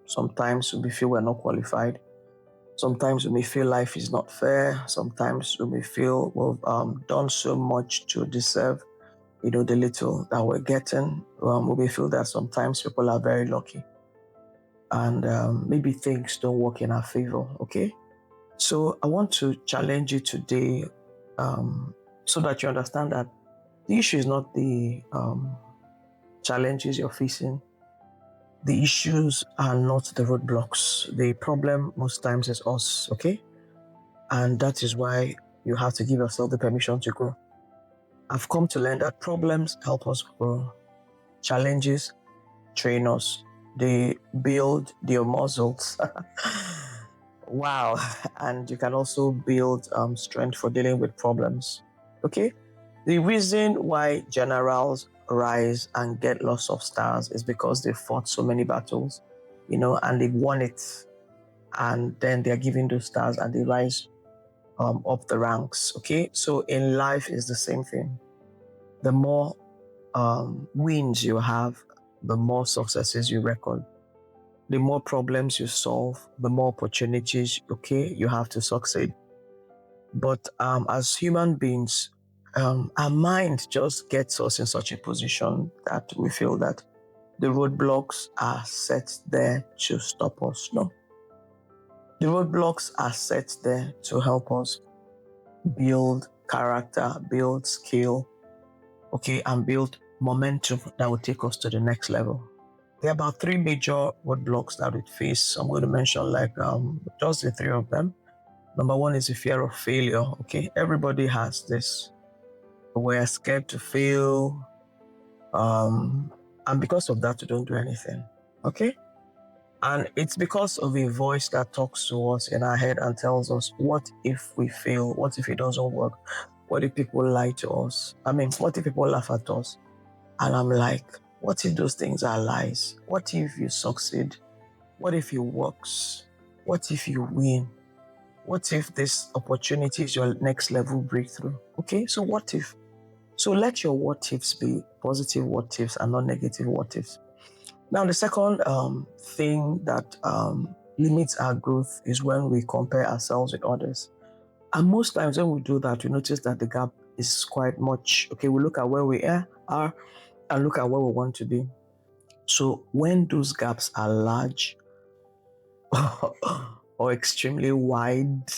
Sometimes we may feel we're not qualified. Sometimes we may feel life is not fair. Sometimes we may feel we've done so much to deserve, the little that we're getting. We may feel that sometimes people are very lucky, and maybe things don't work in our favor. Okay, so I want to challenge you today, so that you understand that the issue is not the challenges you're facing. The issues are not the roadblocks. The problem most times is us. Okay, and that is why you have to give yourself the permission to grow. I've come to learn that problems help us grow. Challenges train us. They build your muscles. Wow. And you can also build strength for dealing with problems. Okay? The reason why generals rise and get lots of stars is because they fought so many battles, and they've won it. And then they're given those stars and they rise up the ranks. Okay? So in life is the same thing. The more wins you have, the more successes you record. The more problems you solve, the more opportunities, you have to succeed. But as human beings, our mind just gets us in such a position that we feel that the roadblocks are set there to stop us. No. The roadblocks are set there to help us build character, build skill, and build momentum that will take us to the next level. There are about 3 major roadblocks that we face. I'm going to mention just the 3 of them. Number 1 is the fear of failure. Okay, everybody has this. We're scared to fail, and because of that, we don't do anything. Okay, and it's because of a voice that talks to us in our head and tells us, what if we fail? What if it doesn't work? What if people lie to us? What if people laugh at us? And I'm like, what if those things are lies? What if you succeed? What if it works? What if you win? What if this opportunity is your next level breakthrough? Okay, so what if? So let your what ifs be positive what ifs and not negative what ifs. Now, the second thing that limits our growth is when we compare ourselves with others. And most times when we do that, we notice that the gap is quite much. Okay, we look at where we are and look at where we want to be. So when those gaps are large or extremely wide,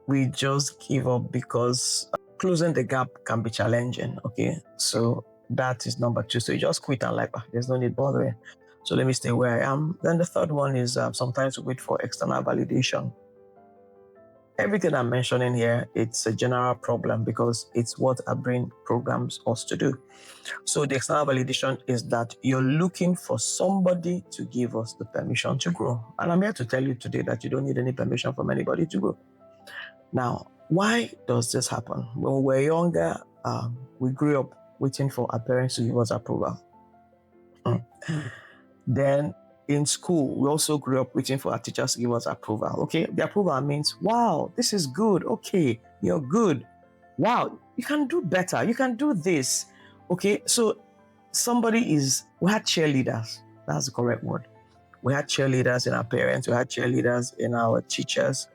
we just give up because closing the gap can be challenging. Okay, so that is number 2. So you just quit and there's no need bothering. So let me stay where I am. Then the third one is sometimes we wait for external validation. Everything I'm mentioning here, it's a general problem because it's what our brain programs us to do. So the external validation is that you're looking for somebody to give us the permission to grow. And I'm here to tell you today that you don't need any permission from anybody to grow. Now, why does this happen? When we were younger, we grew up waiting for our parents to give us approval. Then in school, we also grew up waiting for our teachers to give us approval. Okay, the approval means, wow, this is good. Okay, you're good. Wow, you can do better. You can do this. Okay, so we had cheerleaders. That's the correct word. We had cheerleaders in our parents. We had cheerleaders in our teachers.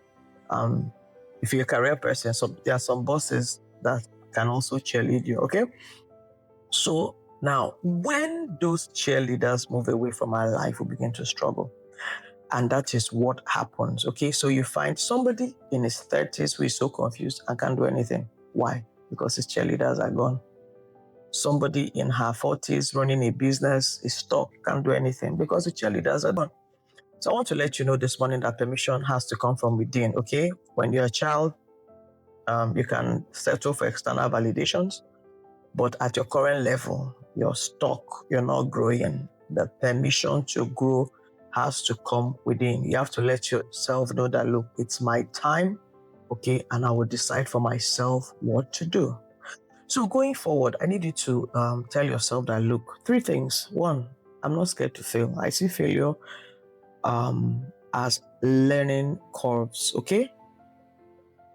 If you're a career person, so there are some bosses that can also cheerlead you. Okay, so now, when those cheerleaders move away from our life, we begin to struggle. And that is what happens. Okay, so you find somebody in his 30s who is so confused and can't do anything. Why? Because his cheerleaders are gone. Somebody in her 40s running a business is stuck, can't do anything because the cheerleaders are gone. So I want to let you know this morning that permission has to come from within. Okay, when you're a child, you can settle for external validations. But at your current level, you're stuck, you're not growing. The permission to grow has to come within. You have to let yourself know that, look, it's my time, okay, and I will decide for myself what to do. So going forward, I need you to tell yourself that, look, 3 things. 1, I'm not scared to fail. I see failure as learning curves, okay?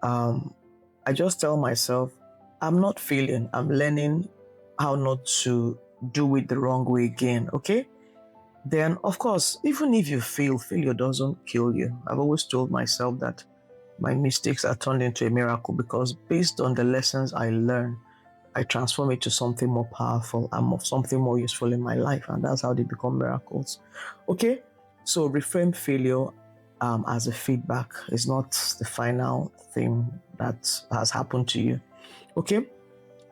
I just tell myself, I'm not failing. I'm learning how not to do it the wrong way again, okay? Then, of course, even if you fail, failure doesn't kill you. I've always told myself that my mistakes are turned into a miracle because based on the lessons I learn, I transform it to something more powerful and something more useful in my life. And that's how they become miracles. Okay, so reframe failure as a feedback. It's not the final thing that has happened to you. Okay,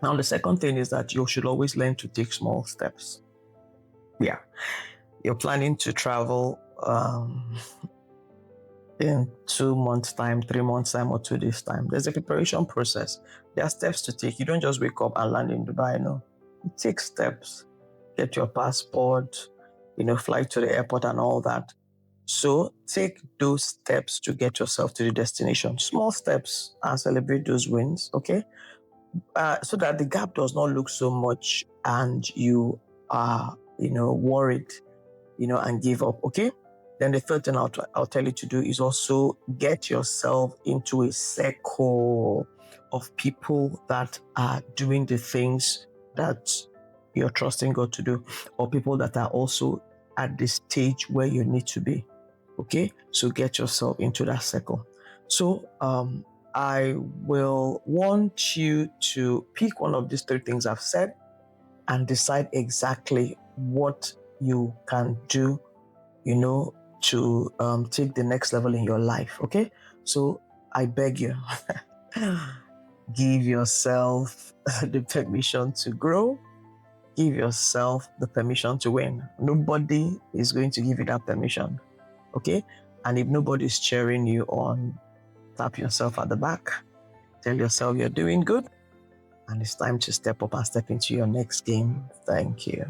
now the second thing is that you should always learn to take small steps. Yeah, you're planning to travel in 2 months' time, 3 months' time, or 2 days' time. There's a preparation process. There are steps to take. You don't just wake up and land in Dubai. No, it takes steps. Get your passport, fly to the airport and all that. So take those steps to get yourself to the destination. Small steps and celebrate those wins. Okay, so that the gap does not look so much and you are, worried, and give up. Okay. Then the third thing I'll tell you to do is also get yourself into a circle of people that are doing the things that you're trusting God to do, or people that are also at the stage where you need to be. Okay, so get yourself into that circle. So I will want you to pick one of these three things I've said and decide exactly what you can do, to take the next level in your life. Okay, so I beg you, give yourself the permission to grow. Give yourself the permission to win. Nobody is going to give you that permission. Okay, and if nobody is cheering you on, tap yourself at the back. Tell yourself you're doing good, and it's time to step up and step into your next game. Thank you.